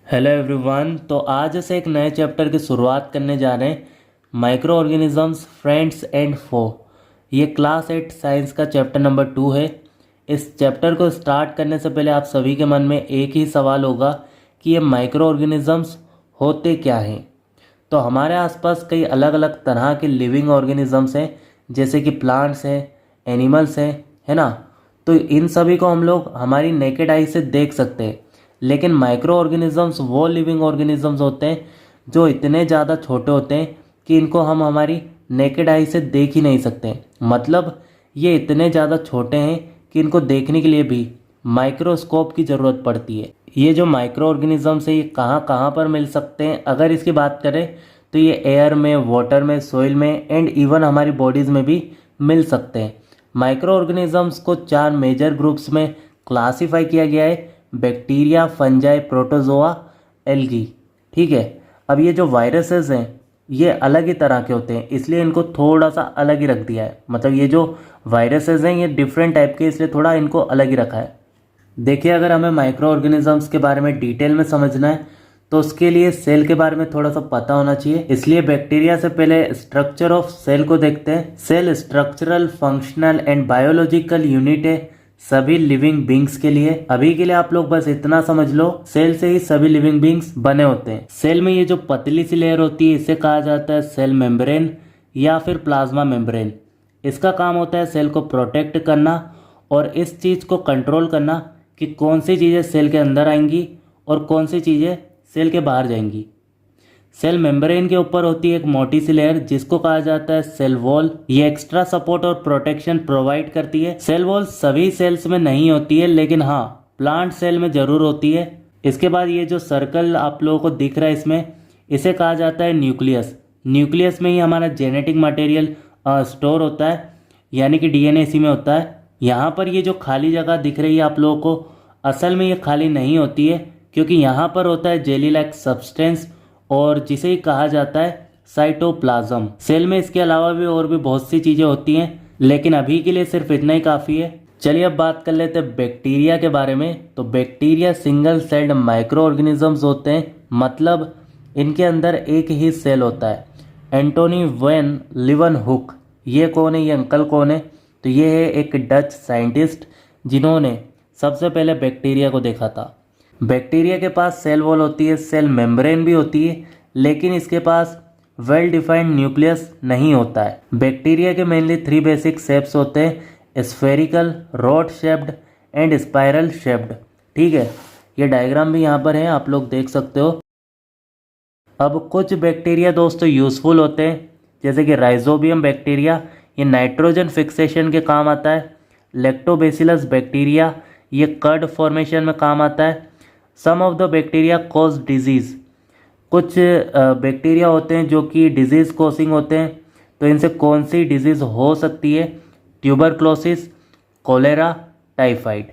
Hello everyone. तो आज से एक नए चैप्टर की शुरुआत करने जा रहे हैं, माइक्रो ऑर्गेनिजम्स फ्रेंड्स एंड फो। ये क्लास 8 साइंस का चैप्टर नंबर 2 है। इस चैप्टर को स्टार्ट करने से पहले आप सभी के मन में एक ही सवाल होगा कि ये माइक्रो ऑर्गेनिजम्स होते क्या हैं। तो हमारे आसपास कई अलग अलग तरह के लिविंग ऑर्गेनिजम्स हैं, जैसे कि प्लांट्स हैं, एनिमल्स हैं, है ना। तो इन सभी को हम लोग हमारी नेकेड आई से देख सकते हैं, लेकिन माइक्रो ऑर्गेनिजम्स वो लिविंग ऑर्गेनिजम्स होते हैं जो इतने ज़्यादा छोटे होते हैं कि इनको हम हमारी नेकेड आई से देख ही नहीं सकते। मतलब ये इतने ज़्यादा छोटे हैं कि इनको देखने के लिए भी माइक्रोस्कोप की ज़रूरत पड़ती है। ये जो माइक्रो ऑर्गेनिजम्स है ये कहाँ कहाँ पर मिल सकते हैं, अगर इसकी बात करें तो ये एयर में, वाटर में, सोइल में एंड इवन हमारी बॉडीज़ में भी मिल सकते हैं। माइक्रो ऑर्गेनिजम्स को 4 मेजर ग्रुप्स में क्लासीफाई किया गया है: बैक्टीरिया, फंजाई, प्रोटोजोआ, एल्गी। ठीक है। अब ये जो वायरसेस हैं ये अलग ही तरह के होते हैं, इसलिए इनको थोड़ा सा अलग ही रख दिया है। मतलब ये जो वायरसेस हैं ये डिफरेंट टाइप के, इसलिए थोड़ा इनको अलग ही रखा है। देखिए, अगर हमें माइक्रो ऑर्गेनिजम्स के बारे में डिटेल में समझना है तो उसके लिए सेल के बारे में थोड़ा सा पता होना चाहिए। इसलिए बैक्टीरिया से पहले स्ट्रक्चर ऑफ सेल को देखते हैं। Cell structural, functional and biological unit है सभी लिविंग बींग्स के लिए। अभी के लिए आप लोग बस इतना समझ लो, सेल से ही सभी लिविंग बींग्स बने होते हैं। सेल में ये जो पतली सी लेयर होती है इसे कहा जाता है सेल मेम्ब्रेन या फिर प्लाज्मा मेम्ब्रेन। इसका काम होता है सेल को प्रोटेक्ट करना और इस चीज़ को कंट्रोल करना कि कौन सी चीज़ें सेल के अंदर आएंगी और कौन सी चीज़ें सेल के बाहर जाएंगी। सेल मेम्ब्रेन के ऊपर होती है एक मोटी सी लेयर जिसको कहा जाता है सेल वॉल। ये एक्स्ट्रा सपोर्ट और प्रोटेक्शन प्रोवाइड करती है। सेल वॉल सभी सेल्स में नहीं होती है, लेकिन हाँ प्लांट सेल में जरूर होती है। इसके बाद ये जो सर्कल आप लोगों को दिख रहा है इसमें, इसे कहा जाता है न्यूक्लियस। न्यूक्लियस में ही हमारा जेनेटिक मटेरियल स्टोर होता है, यानी कि डीएनए इसी में होता है। यहाँ पर ये जो खाली जगह दिख रही है आप लोगों को, असल में ये खाली नहीं होती है, क्योंकि यहाँ पर होता है जेली लाइक सब्सटेंस और जिसे कहा जाता है साइटोप्लाज्म। सेल में इसके अलावा भी और भी बहुत सी चीज़ें होती हैं, लेकिन अभी के लिए सिर्फ इतना ही काफ़ी है। चलिए अब बात कर लेते हैं बैक्टीरिया के बारे में। तो bacteria single celled micro organisms होते हैं, मतलब इनके अंदर एक ही सेल होता है। एंटोनी वैन लीeuwenhoek, ये कौन है, ये अंकल कौन है? तो ये है एक डच साइंटिस्ट जिन्होंने सबसे पहले बैक्टीरिया को देखा था। बैक्टीरिया के पास सेल वॉल होती है, सेल मेम्ब्रेन भी होती है, लेकिन इसके पास वेल डिफाइंड न्यूक्लियस नहीं होता है। बैक्टीरिया के मेनली 3 बेसिक शेप्स होते हैं: spherical, rod shaped and spiral shaped. ठीक है, ये डायग्राम भी यहाँ पर है, आप लोग देख सकते हो। अब कुछ बैक्टीरिया दोस्तों यूज़फुल होते हैं, जैसे कि राइजोबियम बैक्टीरिया, ये नाइट्रोजन फिक्सेशन के काम आता है। लैक्टोबैसिलस बैक्टीरिया, ये कर्ड फॉर्मेशन में काम आता है। Some of the bacteria cause disease, कुछ बैक्टीरिया होते हैं जो कि डिजीज़ कॉजिंग होते हैं। तो इनसे कौन सी डिजीज़ हो सकती है? Tuberculosis, cholera, typhoid.